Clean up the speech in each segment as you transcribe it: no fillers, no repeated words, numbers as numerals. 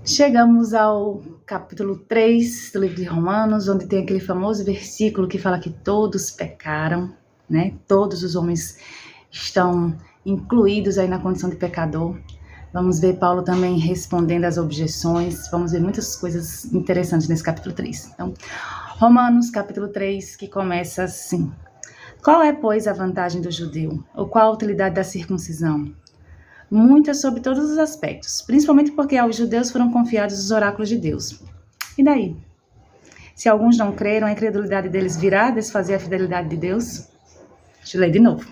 Chegamos ao capítulo 3 do livro de Romanos, onde tem aquele famoso versículo que fala que todos pecaram, né? Todos os homens estão incluídos aí na condição de pecador. Vamos ver Paulo também respondendo às objeções, vamos ver muitas coisas interessantes nesse capítulo 3. Então, Romanos, capítulo 3, que começa assim. Qual é, pois, a vantagem do judeu? Ou qual a utilidade da circuncisão? Muitas sobre todos os aspectos, principalmente porque aos judeus foram confiados os oráculos de Deus. E daí? Se alguns não creram, a incredulidade deles virá desfazer a fidelidade de Deus? Deixa eu ler de novo.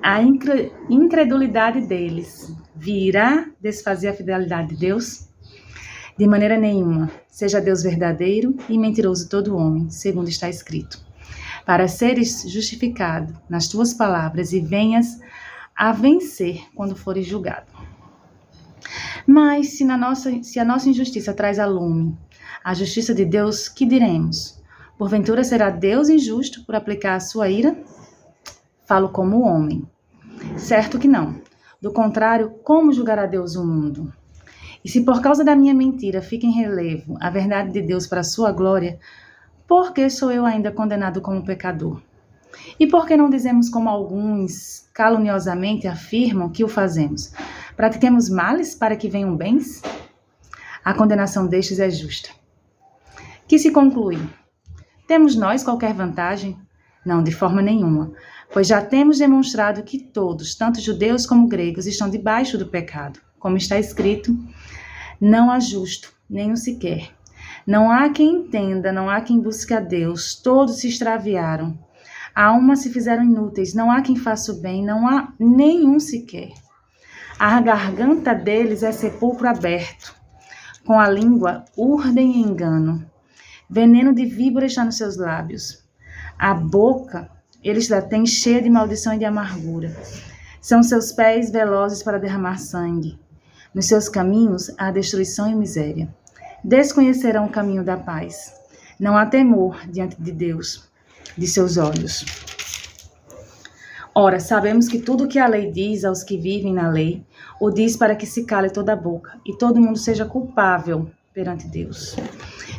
A incredulidade deles virá desfazer a fidelidade de Deus? De maneira nenhuma. Seja Deus verdadeiro e mentiroso todo homem, segundo está escrito. Para seres justificado nas tuas palavras e venhas a vencer quando fores julgado. Mas se a nossa injustiça traz a lume a justiça de Deus, que diremos? Porventura será Deus injusto por aplicar a sua ira? Falo como homem. Certo que não. Do contrário, como julgará Deus o mundo? E se por causa da minha mentira fica em relevo a verdade de Deus para a sua glória, por que sou eu ainda condenado como pecador? E por que não dizemos como alguns caluniosamente afirmam que o fazemos? Pratiquemos males para que venham bens? A condenação destes é justa. Que se conclui? Temos nós qualquer vantagem? Não, de forma nenhuma, pois já temos demonstrado que todos, tanto judeus como gregos, estão debaixo do pecado. Como está escrito, não há justo, nem um sequer. Não há quem entenda, não há quem busque a Deus, todos se extraviaram. A uma se fizeram inúteis, não há quem faça o bem, não há nenhum sequer. A garganta deles é sepulcro aberto, com a língua urdem e engano. Veneno de víbora está nos seus lábios. A boca eles la têm cheia de maldição e de amargura. São seus pés velozes para derramar sangue. Nos seus caminhos há destruição e miséria. Desconhecerão o caminho da paz. Não há temor diante de Deus, de seus olhos. Ora, sabemos que tudo o que a lei diz aos que vivem na lei, o diz para que se cale toda a boca, e todo mundo seja culpável perante Deus.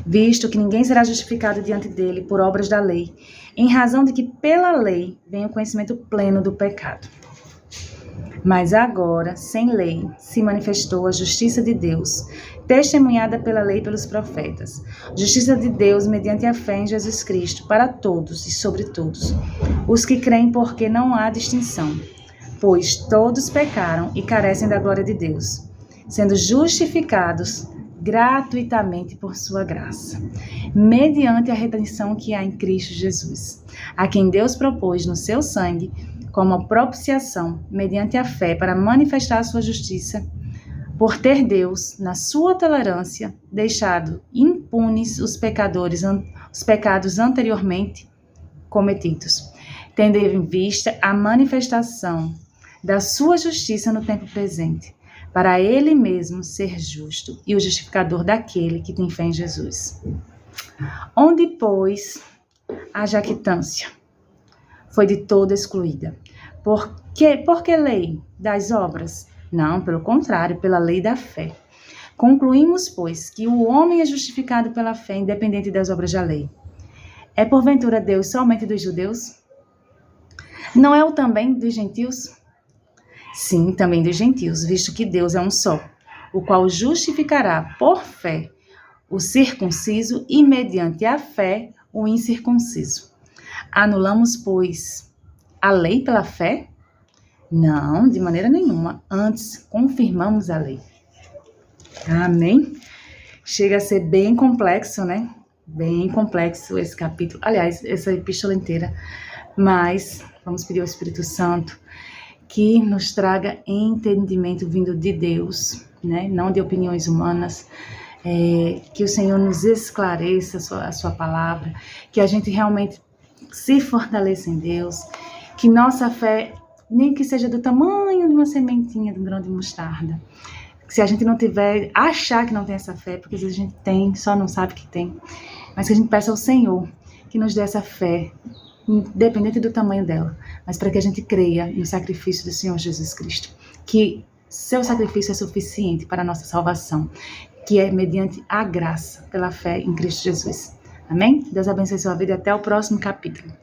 Visto que ninguém será justificado diante dele por obras da lei, em razão de que pela lei vem o conhecimento pleno do pecado. Mas agora, sem lei, se manifestou a justiça de Deus, testemunhada pela lei e pelos profetas. Justiça de Deus mediante a fé em Jesus Cristo, para todos e sobre todos. Os que creem porque não há distinção, pois todos pecaram e carecem da glória de Deus, sendo justificados gratuitamente por sua graça, mediante a redenção que há em Cristo Jesus, a quem Deus propôs no seu sangue, como propiciação, mediante a fé, para manifestar a sua justiça, por ter Deus, na sua tolerância, deixado impunes os pecados anteriormente cometidos, tendo em vista a manifestação da sua justiça no tempo presente, para ele mesmo ser justo e o justificador daquele que tem fé em Jesus. Onde, pois, a jactância foi de todo excluída. Por que lei das obras? Não, pelo contrário, pela lei da fé. Concluímos, pois, que o homem é justificado pela fé, independente das obras da lei. É porventura Deus somente dos judeus? Não é o também dos gentios? Sim, também dos gentios, visto que Deus é um só, o qual justificará por fé o circunciso e mediante a fé o incircunciso. Anulamos, pois, a lei pela fé? Não, de maneira nenhuma. Antes, confirmamos a lei. Amém? Chega a ser bem complexo, né? Bem complexo esse capítulo. Aliás, essa epístola inteira. Mas vamos pedir ao Espírito Santo que nos traga entendimento vindo de Deus, né? Não de opiniões humanas. Que o Senhor nos esclareça a sua palavra. Que a gente realmente se fortaleça em Deus. Que nossa fé, nem que seja do tamanho de uma sementinha de um grão de mostarda. Se a gente não tiver, achar que não tem essa fé, porque às vezes a gente tem, só não sabe que tem. Mas que a gente peça ao Senhor que nos dê essa fé, independente do tamanho dela. Mas para que a gente creia no sacrifício do Senhor Jesus Cristo. Que seu sacrifício é suficiente para a nossa salvação. que é mediante a graça, pela fé em Cristo Jesus. Amém? Deus abençoe sua vida e até o próximo capítulo.